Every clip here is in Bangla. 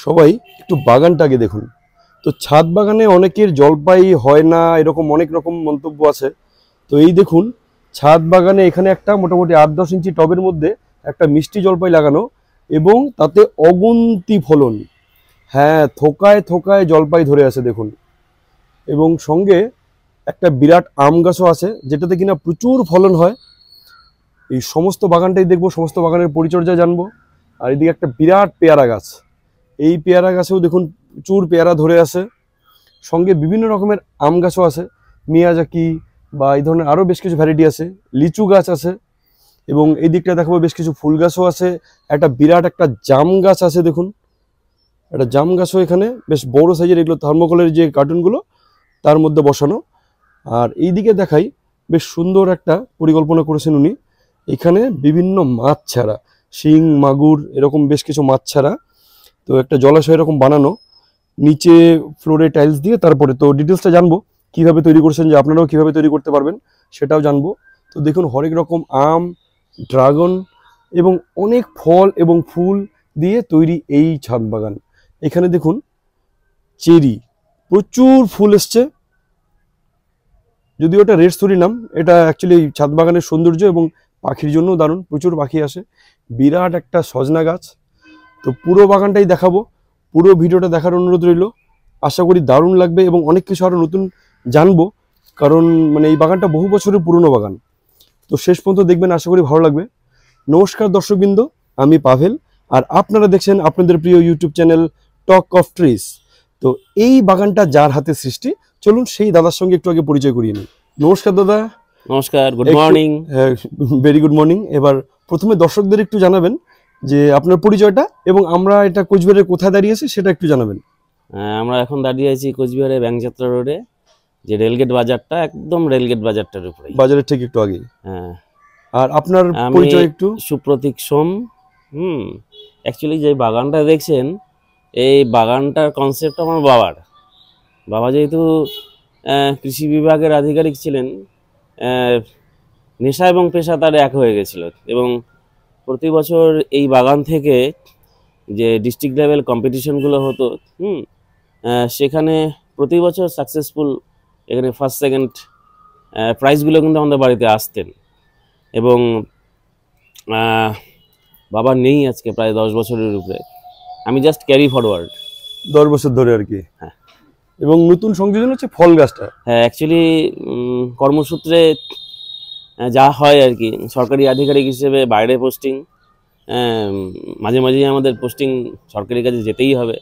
সবাই একটু বাগানটাকে দেখুন। তো ছাদ বাগানে অনেকের জলপাই হয় না, এরকম অনেক রকম মন্তব্য আছে। তো এই দেখুন, ছাদ বাগানে এখানে একটা মোটামুটি 8-10 ইঞ্চি টবের মধ্যে একটা মিষ্টি জলপাই লাগানো, এবং তাতে অগুন্তি ফলন। হ্যাঁ, থোকায় থোকায় জলপাই ধরে আছে দেখুন। এবং সঙ্গে একটা বিরাট আম গাছও আছে, যেটাতে কিনা প্রচুর ফলন হয়। এই সমস্ত বাগানটাই দেখবো, সমস্ত বাগানের পরিচর্যা জানবো। আর এদিকে একটা বিরাট পেয়ারা গাছ, এই পেয়ারা গাছেও দেখুন প্রচুর পেয়ারা ধরে আছে। সঙ্গে বিভিন্ন রকমের আম গাছও আছে, মিয়াজাকি বা এই ধরনের আরও বেশ কিছু ভ্যারাইটি আছে। লিচু গাছ আছে, এবং এই দিকটা দেখাবো বেশ কিছু ফুল গাছও আছে। একটা বিরাট একটা জাম গাছ আছে দেখুন, একটা জাম গাছও এখানে বেশ বড় সাইজের, এগুলো থার্মোকলের যে কার্টুনগুলো তার মধ্যে বসানো। আর এই দিকে দেখাই, বেশ সুন্দর একটা পরিকল্পনা করেছেন উনি। এখানে বিভিন্ন মাছ ছাড়া, শিং মাগুর এরকম বেশ কিছু মাছ ছাড়া, তো একটা জলাশয় এরকম বানানো, নিচে ফ্লোরে টাইলস দিয়ে। তারপরে তো ডিটেলসটা জানবো কিভাবে তৈরি করছেন, যে আপনারাও কিভাবে তৈরি করতে পারবেন সেটাও জানবো। তো দেখুন, হরেক রকম আম, ড্রাগন এবং অনেক ফল এবং ফুল দিয়ে তৈরি এই ছাদ বাগান। এখানে দেখুন চেরি, প্রচুর ফুল এসছে। যদিও এটা রেড সুরিনাম, এটা অ্যাকচুয়ালি ছাদ বাগানের সৌন্দর্য এবং পাখির জন্য দারুণ, প্রচুর পাখি আসে। বিরাট একটা সজনা গাছ। তো পুরো বাগানটাই দেখাবো, পুরো ভিডিওটা দেখার অনুরোধ রইল। আশা করি দারুণ লাগবে এবং অনেক কিছু আরও নতুন জানবো, কারণ মানে এই বাগানটা বহু বছরের পুরনো বাগান। তো শেষ পর্যন্ত দেখবেন, আশা করি ভালো লাগবে। নমস্কার দর্শকবৃন্দ, আমি পাভেল, আর আপনারা দেখছেন আপনাদের প্রিয় YouTube channel talk of trees. তো এই বাগানটা যার হাতে সৃষ্টি, চলুন সেই দাদার সঙ্গে একটু আগে পরিচয় করিয়ে নিই। নমস্কার দাদা। নমস্কার, good morning. Very good morning. এবার প্রথমে দর্শকদের একটু জানাবেন যে আপনার পরিচয়টা, এবং আমরা এটা কোচবিহারের কোথায় দাঁড়িয়েছি সেটা একটু জানাবেন। আমরা এখন দাঁড়িয়ে আছি কোচবিহারের ব্যাংকযাত্রা রোডে, যে রেলগেট বাজারটা, একদম রেলগেট বাজারটার উপরে, বাজারের ঠিক একটু আগে। হ্যাঁ। আর আপনার পরিচয় একটু? সুপ্রতীক সোম। অ্যাকচুয়ালি যে বাগানটা দেখছেন, এই বাগানটার কনসেপ্ট আমার বাবা যেহেতু কৃষি বিভাগের আধিকারিক ছিলেন, নেশা এবং পেশা তার এক হয়ে গেছিল, এবং প্রতি বছর এই বাগান থেকে যে ডিস্ট্রিক্ট লেভেল কম্পিটিশনগুলো হতো, সেখানে প্রতি বছর সাকসেসফুল এখানে ফার্স্ট সেকেন্ড প্রাইজগুলো কিন্তু আমাদের বাড়িতে আসতেন। এবং বাবা নেই আজকে প্রায় 10 বছরের উপরে, আমি জাস্ট ক্যারি ফরওয়ার্ড 10 বছর ধরে আর কি। হ্যাঁ। এবং নতুন সংযোজন হচ্ছে ফল গাছটা। হ্যাঁ, অ্যাকচুয়ালি কর্মসূত্রে যা হয় আর কি, সরকারি আধিকারিক হিসেবে বাইরে পোস্টিং, মাঝে মাঝেই আমাদের পোস্টিং সরকারি কাজে যেতেই হবে।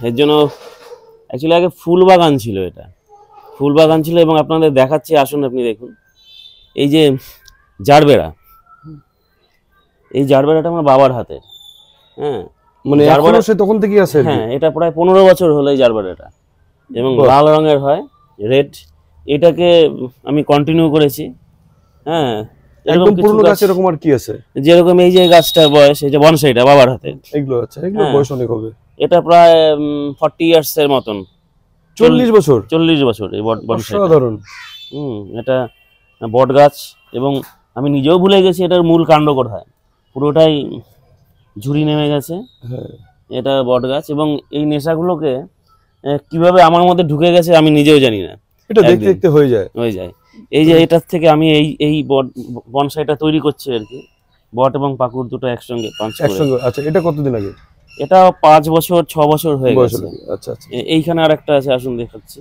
এর জন্য অ্যাকচুয়ালি আগে ফুল বাগান ছিল, এটা ফুল বাগান ছিল। এবং আপনাদের দেখাচ্ছি, আসুন আপনি দেখুন, এই যে জারবেরা, এই জারবেরাটা আমার বাবার হাতের। হ্যাঁ, মানে এখনো সে তখন থেকেই আছে? হ্যাঁ, এটা প্রায় 15 বছর হলো এই জারবেরাটা, এবং লাল রঙের হয়, রেড। এটাকে আমি কন্টিনিউ করেছি। হ্যাঁ, একদম পুরনো গাছ এরকম আর কি আছে, যেরকম এই যে গাছটার বয়স, এই যে বনসাইটা বাবার হাতে, এগুলো আচ্ছা, এগুলো বয়স অনেক হবে। এটা প্রায় 40 ইয়ার্স এর মতন। 40 বছর? 40 বছর এই বনসাইটা। সাধারণ। এটা বট গাছ, এবং আমি নিজেও ভুলে গেছি এটার মূল কাণ্ড কোথায়, পুরোটাই ঝুরি নেমে গেছে। এটা বট গাছ, এবং এই নেশাগুলোকে কিভাবে আমার মধ্যে ঢুকে গেছে আমি নিজেও জানি না। এটা দেখতে দেখতে হয়ে যায়। এই যে এটার থেকে আমি এই বনসাইটা তৈরি করছি আর কি, বট এবং পাকুর দুটো একসঙ্গে। আচ্ছা, এটা কতদিন আগে? এটা 5 বছর 6 বছর হয়ে গেছে। আচ্ছা আচ্ছা। এইখানে আর একটা আছে, আসুন দেখাচ্ছি।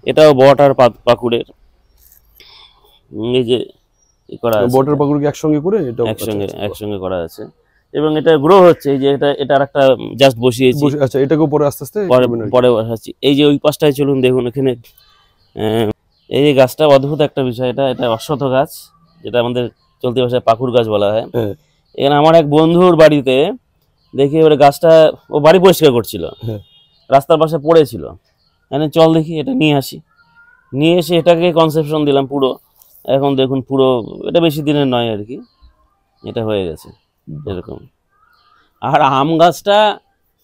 এটাও বট আর পাকুড়ের, এই যে করা আছে, বটের পাকুড়কে একসঙ্গে করে এটা একসঙ্গে করা আছে, এবং এটা গ্রো হচ্ছে। এই যে এটা আরেকটা জাস্ট বসিয়েছি। আচ্ছা, এটাকে পরে আস্তে আস্তে পরে বসাচ্ছি। এই যে ওই পাশটায় চলুন দেখুন, এখানে এই যে গাছটা অদ্ভুত একটা বিষয়, এটা অশ্বত্থ গাছ, যেটা আমাদের চলতি ভাষায় পাকুড় গাছ বলা হয়। এখানে আমার এক বন্ধুর বাড়িতে দেখি, এবারে গাছটা ও বাড়ি পরিষ্কার করছিল, রাস্তার পাশে পড়েছিল। এখানে চল দেখি এটা নিয়ে আসি, নিয়ে এসে এটাকে কনসেপশন দিলাম পুরো। এখন দেখুন পুরো, এটা বেশি দিনের নয় আর কি, এটা হয়ে গেছে এরকম। আর আম গাছটা,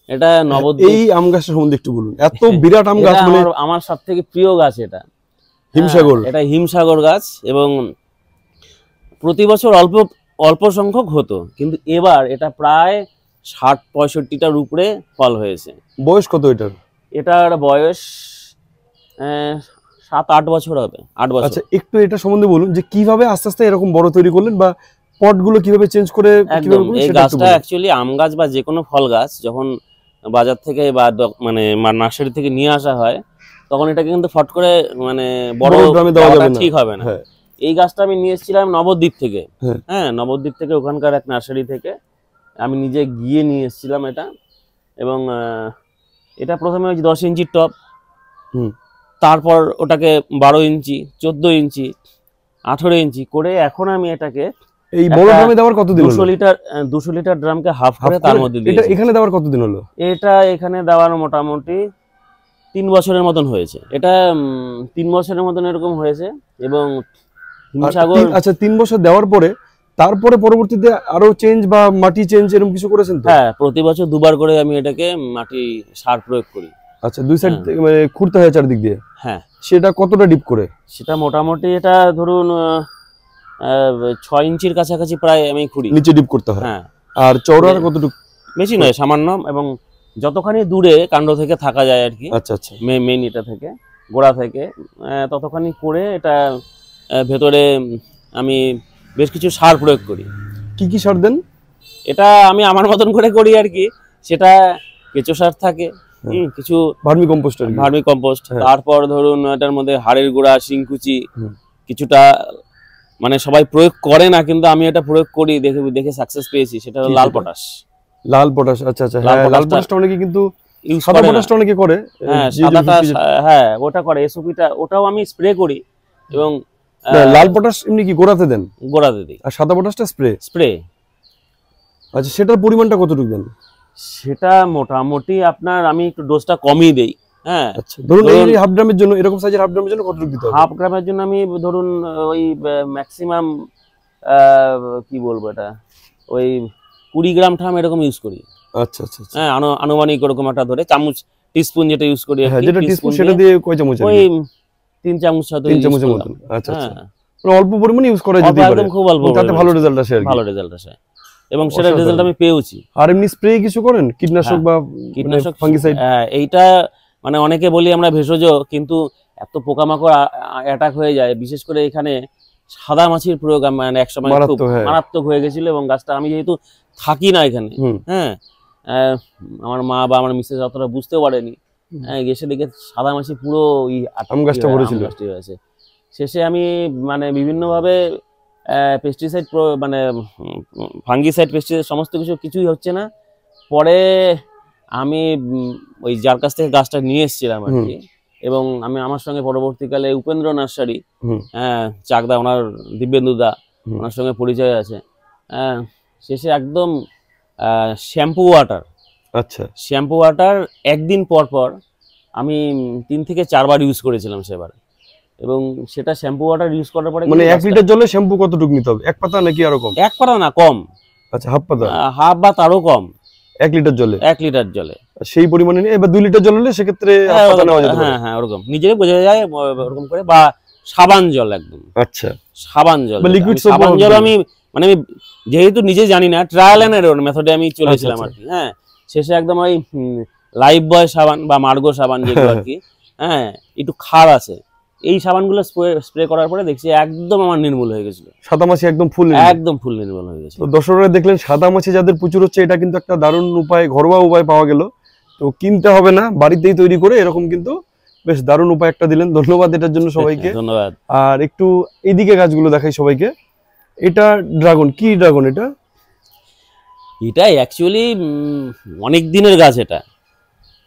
এটা নবদ্বীপ। এই আম গাছটা সম্বন্ধে একটু বলুন। এত বিরাট আম গাছ, মানে আমার সবথেকে প্রিয় গাছ এটা, হিমসাগর। এটা হিমসাগর গাছ, এবং প্রতি বছর অল্প সংখ্যক হতো, কিন্তু এবার এটা প্রায় 60-65টার উপরে ফল হয়েছে। বয়স কত এটার? এটার বয়স 7-8 বছর হবে, 8 বছর। আচ্ছা, একটু এটা সম্বন্ধে বলুন যে কিভাবে আস্তে আস্তে এরকম বড় তৈরি করলেন, বা পটগুলো কিভাবে চেঞ্জ করে একদম এই গাছটা অ্যাকচুয়ালি আম গাছ বা যে কোনো ফল গাছ যখন বাজার থেকে বা মানে নার্সারি থেকে নিয়ে আসা হয়, তখন এটাকে কিন্তু ফট করে মানে বড় ড্রামে দেওয়া যাবে না, ঠিক হবে না। এই গাছটা আমি নিয়ে এসেছিলাম নবদ্বীপ থেকে। হ্যাঁ, নবদ্বীপ থেকে, ওখানকার এক নার্সারি থেকে আমি নিজে গিয়ে নিয়ে এসেছিলাম এটা। এবং এটা প্রথমে ওই 10 ইঞ্চির টব, তারপর ওটাকে 12 ইঞ্চি, 14 ইঞ্চি, 18 ইঞ্চি করে এখন আমি এটাকে এই বড় ড্রামে দেওয়ার কতদিন হলো? 200 লিটার ড্রামকে হাফ করে তার মধ্যে দিয়েছি। এটা এখানে দেওয়ার কতদিন হলো? এটা এখানে দেওয়ার মোটামুটি 3 বছরের মতন হয়েছে। এটা 3 বছরের মতন এরকম হয়েছে। এবং হিমসাগর, আচ্ছা 3 বছর দেওয়ার পরে তারপরে পরবর্তীতে আরো চেঞ্জ বা মাটি চেঞ্জ এরকম কিছু করেছেন তো? হ্যাঁ, প্রতি বছর 2 বার করে আমি এটাকে মাটি সার প্রয়োগ করি। আচ্ছা, দুই সাইড মানে খুঁড়তে হয় চারদিক দিয়ে? হ্যাঁ। সেটা কতটা ডিপ করে? সেটা মোটামুটি এটা ধরুন 6 ইঞ্চির কাছাকাছি প্রায় আমি খুঁড়ি, নিচে ডিপ করতে হয়। হ্যাঁ। আর চওড়ার কতটুকু? বেশি নয়, সামান্য, এবং যতখানি দূরে কাণ্ড থেকে থাকা যায় আর কি। আচ্ছা আচ্ছা, মেইন এটা থেকে, গোড়া থেকে, ততখানি করে এটা ভেতরে আমি বেশ কিছু সার প্রয়োগ করি। কি কি সার দেন? এটা আমি আমার মতন করে করি আর কি। সেটা কেঁচো সার থাকে, কিছু ভার্মি কম্পোস্ট, তারপর ধরুন এটার মধ্যে হাড়ের গুঁড়া, শিংকুচি, কিছুটা মানে সবাই প্রয়োগ করে না, কিন্তু আমি এটা প্রয়োগ করি, দেখে সাকসেস পেয়েছি। সেটা হলো লাল পটাশ। আচ্ছা আচ্ছা, হ্যাঁ, লাল পটাশটা অনেকে কিন্তু সাদা পটাশটা অনেকে করে। হ্যাঁ, সাদাটা, হ্যাঁ ওটা করে, এসওপিটা ওটাও আমি স্প্রে করি। এবং লাল পটাশ এমনি কি গোড়াতে দেন? গোড়াতে দিই। আর সাদা পটাশটা স্প্রে। আচ্ছা, সেটার পরিমাণটা কতটুকু দেন? সেটা মোটামুটি আপনার আমি একটু ডোজটা কমই দেই। হ্যাঁ, আচ্ছা, ধরুন এই হাফ ড্রামের জন্য, এরকম সাইজের হাফ ড্রামের জন্য কতটুকু দিতে হবে? হাফ ড্রামের জন্য আমি ধরুন ওই ম্যাক্সিমাম কি বলবো, এটা ওই 20 গ্রাম ঠাম এরকম ইউজ করি। আচ্ছা আচ্ছা, হ্যাঁ, আনুমানিক ওরকম একটা ধরে চামচ, টিস্পুন যেটা ইউজ করি, যেটা টিস্পুন, সেটা দিয়ে কয় চামচ? ওই 3 চামচ সাথে 3 চামচের মতো। আচ্ছা আচ্ছা, অল্প পরিমাণে ইউজ করা যেতে পারে, একদম খুব অল্প, তাতে ভালো রেজাল্ট আসে আর কি। ভালো রেজাল্ট আসে, এবং সেটা রেজাল্ট আমি পেয়েছি। আর এমনি স্প্রে কিছু করেন, কীটনাশক বা কীটনাশক, ফাঙ্গিসাইড? এইটা মানে অনেকে বলি আমরা ভেষজ, কিন্তু এত পোকামাকড় অ্যাটাক হয়ে যায়, বিশেষ করে এখানে সাদা মাছির প্রয়োগ মানে একসময় খুব মারাত্মক হয়ে গেছিল। এবং গাছটা আমি যেহেতু থাকি না এখানে, হ্যাঁ, আমার মা বা আমার মিসেস অতটা বুঝতেও পারেনি, এসে দেখে সাদা মাছি পুরো আম গাছটা ভরেছিল। শেষে আমি মানে বিভিন্নভাবে পেস্টিসাইড, মানে ফাঙ্গিসাইড, পেস্টিসাইড সমস্ত কিছুই হচ্ছে না। পরে আমি ওই যার কাছ থেকে গাছটা নিয়ে এসেছিলাম আর কি, এবং আমি আমার সঙ্গে পরবর্তীকালে উপেন্দ্র নার্সারি, চাকদা, ওনার দিব্যেন্দুদা, ওনার সঙ্গে পরিচয় আছে। শেষে একদম শ্যাম্পু ওয়াটার, আচ্ছা, শ্যাম্পু ওয়াটার একদিন পর পর আমি 3 থেকে 4 বার ইউজ করেছিলাম সেবার। এবং সেটা শ্যাম্পু ওয়াটার ইউজ করার পরে মানে 1 লিটার জলে শ্যাম্পু কতটুকু নিতে হবে? 1 পাতা নাকি আরো কম? 1 পাতা না, কম। আচ্ছা, হাফ পাতা, হাফ বা তারও কম। 1 লিটার জলে? 1 লিটার জলে সেই পরিমাণে নিয়ে, এবার 2 লিটার জল হলে সেক্ষেত্রে হাফ পাতা নেওয়া যেতে পারে। হ্যাঁ হ্যাঁ, ওরকম নিজেই বোঝা যায় ওরকম করে। বা সাবান জল, একদম। আচ্ছা, সাবান জল, লিকুইড সাবান জল আমি মানে আমি যেহেতু নিজে জানি না, ট্রায়াল এন্ড এরর মেথডে আমি চলেছিলাম আর কি। হ্যাঁ, শেষে একদম ওই লাইফ বয় সাবান বা মার্গো সাবান যেগুলো আর কি, হ্যাঁ, একটু খার আছে, এই সাবানগুলো স্প্রে করার পরে দেখছি একদম আমার নির্মূল হয়ে গেছিল, সাদামাছি একদম ফুল নির্মূল হয়ে গেছে। তো দর্শকরা দেখলেন, সাদামাছি যাদের প্রচুর হচ্ছে, এটা কিন্তু একটা দারুণ উপায়, ঘরোয়া উপায় পাওয়া গেল। তো কিনতে হবে না, বাড়িতেই তৈরি করে এরকম কিন্তু বেশ দারুণ উপায় একটা দিলেন। ধন্যবাদ এটার জন্য সবাইকে, ধন্যবাদ। আর একটু এইদিকে গাছগুলো দেখাই সবাইকে। এটা ড্রাগন, কি ড্রাগন এটা? এটা অ্যাকচুয়ালি অনেক দিনের গাছ এটা,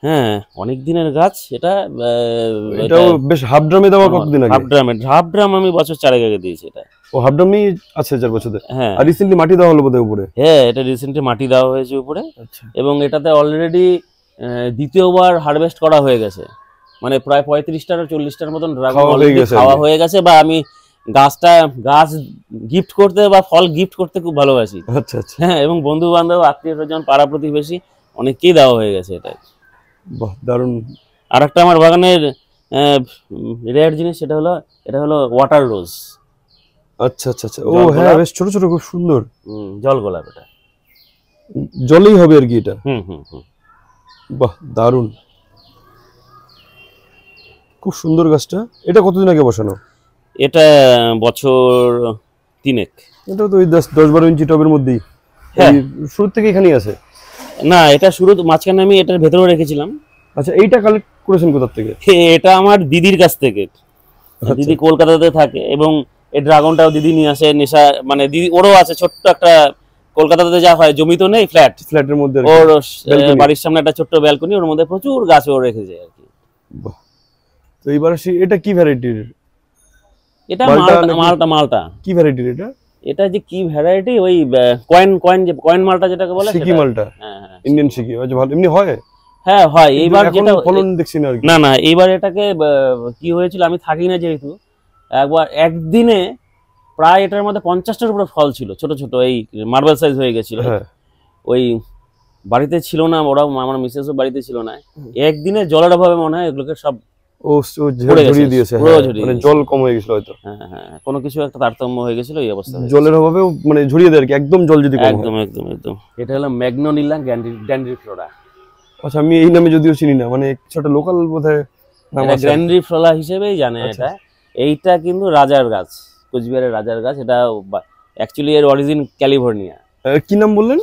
হ্যাঁ, অনেক দিনের গাছ এটা। এটাও বেশ হাফ ড্রামে দেওয়া কতদিন আগে? হাফ ড্রাম আমি বছর 4 আগে দিয়েছি এটা। ও, হাফ ড্রামই আছে 4 বছরে? হ্যাঁ। আর রিসেন্টলি মাটি দেওয়া হলো বোধহয় উপরে? হ্যাঁ, এটা রিসেন্টলি মাটি দেওয়া হয়েছে উপরে। আচ্ছা। এবং এটাতে অলরেডি দ্বিতীয়বার হারভেস্ট করা হয়ে গেছে, মানে প্রায় 35টার 40টার মতন ড্রাগন খাওয়া হয়ে গেছে। বা আমি গাছ গিফট করতে বা ফল গিফট করতে খুব ভালোবাসি। আচ্ছা আচ্ছা, হ্যাঁ, এবং বন্ধু বান্ধব, আত্মীয় স্বজন, পাড়া প্রতিবেশী অনেককেই দেওয়া হয়ে গেছে এটা। বাহ, দারুণ। আর একটা আমার বাগানের রেয়ার জিনিস, এটা হলো ওয়াটার রোজ। আচ্ছা আচ্ছা আচ্ছা, ও হ্যাঁ, বেশ ছোট ছোট, খুব সুন্দর। জল গোলাপ এটা। জলেই হবে আর কি এটা। হুম হুম হুম। বাহ, দারুণ, খুব সুন্দর গাছটা। এটা কতদিন আগে বসানো? এটা বছর 3 এটা তো ওই 10-12 ইঞ্চি টবের মধ্যেই, হ্যাঁ। শুরু থেকে এখানেই আছে। না, এটা শুরু মাঝখানে আমি এটার ভেতরেও রেখেছিলাম। আচ্ছা, এইটা কালেক্ট করেছেন কোথা থেকে? এটা আমার দিদির কাছ থেকে। দিদি কলকাতাতে থাকে এবং এই ড্রাগনটাও দিদি নিয়ে আসে। নেশা মানে দিদি ওরও আছে ছোট্ট একটা, কলকাতাতে যা হয় জমি তো নেই, ফ্ল্যাটের মধ্যে আর কি। ওর Balcony। বাড়ির সামনে একটা ছোট্ট ব্যালকনি, ওর মধ্যে প্রচুর গাছ ও রেখেছে আর কি। বাহ, তো এইবার এটা কি ভ্যারাইটির? এটা মালটা মালটা নাকি? মালটা মালটা। কি ভ্যারাইটির এটা? এটা যে কি ভ্যারাইটি, ওই কয়েন মালটা যেটাকে বলে সিকি সেটা। মালটা, হ্যাঁ হ্যাঁ ইন্ডিয়ান সিকি। আচ্ছা, ভালো এমনি হয়? হ্যাঁ হয়। এইবার এখন যেটা ফলন দেখছি না আর কি। না না, এইবার এটাকে কি হয়েছিল, আমি থাকি না যেহেতু, একবার একদিনে প্রায় এটার মধ্যে 50টার উপরে ফল ছিল, ছোট ছোট, এই মার্বেল সাইজ হয়ে গেছিল। হ্যাঁ, ওই বাড়িতে ছিল না ওরা, আমার মিসেসও বাড়িতে ছিল না, একদিনে জলের অভাবে মনে হয় এগুলোকে সব ও পড়ে গেছে, ঝরিয়ে দিয়েছে। পুরো হ্যাঁ, ঝরিয়ে মানে দিয়েছে। জল কম হয়ে গেছিল হয়তো। হ্যাঁ হ্যাঁ, কোনো কিছু একটা তারতম্য হয়ে গেছিল, এই অবস্থা হয়েছে। জলের অভাবে মানে ঝরিয়ে দেয় আর কি, একদম জল যদি কম হয়। একদম একদম একদম। এটা হলো ম্যাগনোলিয়া গ্র্যান্ডিফ্লোরা। আচ্ছা, আমি এই নামে যদিও চিনি না, মানে কিছু একটা লোকাল বোধহয় নাম এটা আছে। গ্র্যান্ডিফ্লোরা হিসেবেই জানে আচ্ছা, এটা। এইটা কিন্তু রাজার গাছ, কোচবিহারের রাজার গাছ। এটা অ্যাকচুয়ালি এর অরিজিন ক্যালিফোর্নিয়া। কি নাম বললেন?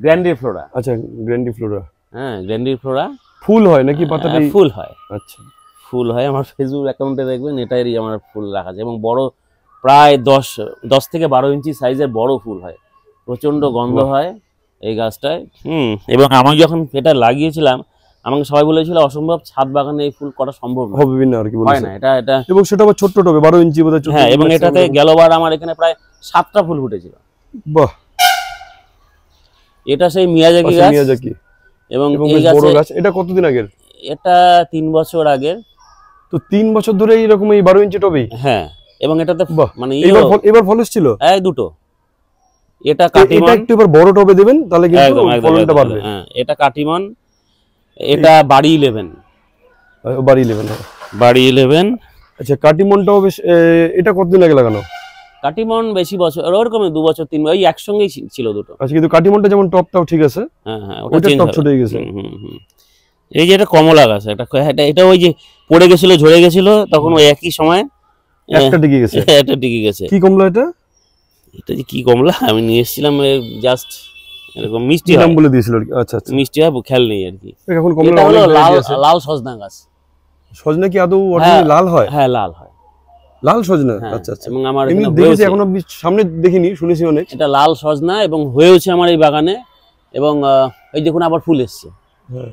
গ্র্যান্ডিফ্লোরা। আচ্ছা, গ্র্যান্ডিফ্লোরা। হ্যাঁ, গ্র্যান্ডিফ্লোরা। ফুল হয় নাকি পাতাটা? ফুল হয়। আচ্ছা, ফুল হয়। আমার ফেসবুক অ্যাকাউন্টে দেখবেন এটারই আমার ফুল রাখা আছে, এবং বড়, প্রায় 10 থেকে 12 ইঞ্চি সাইজের বড় ফুল হয়, প্রচন্ড গন্ধ হয় এই গাছটায়। এবং আমি যখন এটা লাগিয়েছিলাম, আমাকে সবাই বলেছিল অসম্ভব, ছাদ বাগানে এই ফুল করা সম্ভব না, হবে না আর কি হয় বলেছে। না এটা এটা। এবং সেটা আবার ছোট্ট টবে, 12 ইঞ্চি বোধহয়। হ্যাঁ, এবং এটাতে গেলবার আমার এখানে প্রায় 7টা ফুল ফুটেছিল। বাহ, এটা সেই মিয়াজাকি আচ্ছা, গাছ। মিয়াজাকি। এবং এই বেশ বড় গাছে, গাছ। এটা কতদিন আগের? এটা 3 বছর আগের। তো 3 বছর ধরে এইরকম এই 12 ইঞ্চি টবেই? হ্যাঁ, এবং এটাতে বাহ, মানে এবার ফল এসেছিল? দুটো। এটা এটা কাটিমন। একটু এবার বড় টবে দিবেন, তাহলে কিন্তু একদম একদম ফলনটা বাড়বে। হ্যাঁ, এটা কাটিমন। এটা বাড়ি 11। বাড়ি 11। বাড়ি 11। আচ্ছা, কাটিমনটাও বেশ। এটা কতদিন আগে লাগানো? কাটিমন বেশি বছর, ওরকম 2 বছর 3 বছর, ওই একসঙ্গেই ছিল দুটো। আচ্ছা, কিন্তু কাটিমনটা যেমন টপটাও ঠিক আছে। হ্যাঁ হ্যাঁ, ওটা ওটা চেঞ্জ টপ হবে। ছোট হয়ে গেছে। এই যে এটা কমলা গাছ, এটা ওই যে পড়ে গেছিল, ঝরে গেছিল, তখন ওই একই সময় একটা টিকে গেছে। এটা টিকে গেছে। কি কমলা এটা? এটা যে কি কমলা, আমি নিয়ে এসেছিলাম জাস্ট, এরকম মিষ্টি নাম হয়, বলে দিয়েছিল আর কি। আচ্ছা আচ্ছা, মিষ্টি হয়, খেয়াল নেই আর কি। এখন এটা কমলা হলো অনেক লাল variety আছে। লাল সজনা গাছ। সজনা কি আদৌ অরিজিনালি লাল হয়? হ্যাঁ, লাল হয়। লাল সজনা? হ্যাঁ, আচ্ছা আচ্ছা। এবং আমার এমনি এখানে দেখেছি, হয়েছে। এখন অব্দি সামনে দেখিনি, শুনেছি অনেক। এটা লাল সজনা এবং হয়েছে আমার এই বাগানে, এবং এই দেখুন আবার ফুল এসছে। হ্যাঁ,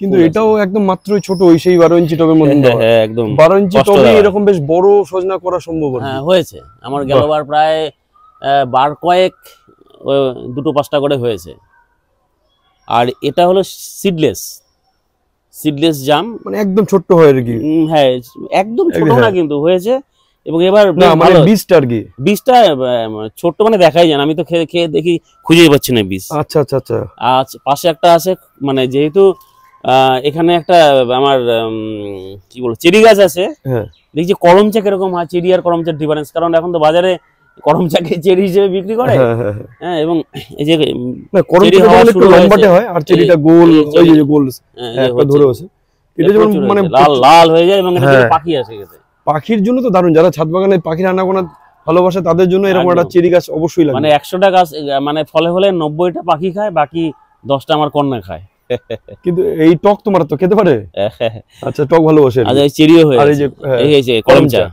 কিন্তু ফুল আছে। এটাও একদম মাত্রই ছোট, ওই সেই 12 ইঞ্চি টবের মধ্যে দেওয়া। হ্যাঁ, একদম 12 ইঞ্চি কষ্ট টবে দেওয়া। এরকম বেশ বড় সজনা করা সম্ভব আর কি। হ্যাঁ, হয়েছে আমার গেলবার প্রায় বার কয়েক 2-5টা করে হয়েছে। আর এটা হলো সিডলেস জাম। মানে একদম ছোট্ট হয় আর কি। হ্যাঁ, একদম ছোট না হ্যাঁ। কিন্তু হয়েছে, এবং এবার না, বেশ মানে ভালো। বীজটা আর কি। বীজটা ছোট্ট মানে দেখাই যায় না, আমি তো খেয়ে খেয়ে দেখি, খুঁজেই পাচ্ছি না বীজ। আচ্ছা আচ্ছা আচ্ছা। আর পাশে একটা আছে, মানে যেহেতু এখানে একটা আমার কি বলবো চেরি গাছ আছে। হ্যাঁ, দেখছি করমচা কিরকম হয়, চেরি আর করমচার ডিফারেন্স, কারণ এখন তো বাজারে করমচাকে চেরি হিসেবে বিক্রি করে। হ্যাঁ, হ্যাঁ, হ্যাঁ। হ্যাঁ, এবং এই যে না, করমচাটা হওয়া যেমন একটু শুরু হয়েছে। লম্বাটে হয়, আর চেরিটা গোল, এই ওই যে গোল একটা হচ্ছে। ধরে আছে। এটা যেমন প্রচুর মানে হয়েছে, লাল লাল হয়ে যায়, এবং এটা থেকে হ্যাঁ। পাখি আসে গেছে। পাখির জন্য তো দারুণ, যারা ছাদ বাগানে পাখির আনাগোনা ভালোবাসে তাদের জন্য এরকম একটা একদম। চেরি গাছ অবশ্যই লাগবে। মানে 100টা গাছ, মানে ফলে ফলে 90টা পাখি খায়, বাকি 10টা আমার কন্যা খায়। কিন্তু এই টক তোমার তো খেতে পারে? আচ্ছা, টক ভালোবাসে আর কি। আজ এই চেরিও হয়ে আর এই যে গেছে, এই যে করমচা।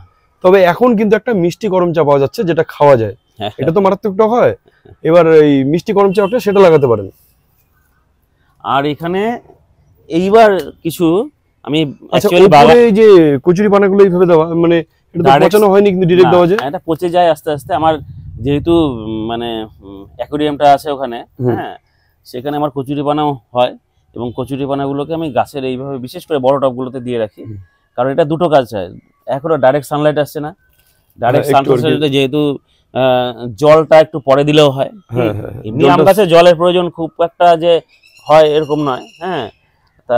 তবে এখন কিন্তু একটা মিষ্টি করমচা পাওয়া যাচ্ছে, যেটা খাওয়া যায়। এটা তো মারাত্মক টক হয়। এবার এই মিষ্টি করমচা একটা, সেটা লাগাতে পারেন। আর এখানে এইবার কিছু আমি আচ্ছা, অ্যাকচুয়ালি উপরে এই যে কচুরি পানাগুলো এইভাবে দেওয়া, মানে এটা তো Direct- পচানো হয়নি, কিন্তু ডিরেক্ট দেওয়া যায়। এটা পচে যায় আস্তে আস্তে। আমার যেহেতু মানে অ্যাকোয়ারিয়ামটা আছে ওখানে, হ্যাঁ, সেখানে আমার কচুরি পানাও হয়, এবং কচুরি পানাগুলোকে আমি গাছের এইভাবে বিশেষ করে বড় টবগুলোতে দিয়ে রাখি। কারণ এটা দুটো কাজ হয়, এক হলো ডাইরেক্ট সানলাইট আসছে না, ডাইরেক্ট একটু আর কি। সানলাইটে যেহেতু জলটা একটু পরে দিলেও হয়। হ্যাঁ, হ্যাঁ, হ্যাঁ। এমনি আম গাছে জলের প্রয়োজন খুব একটা যে হয় এরকম নয়। হ্যাঁ, তা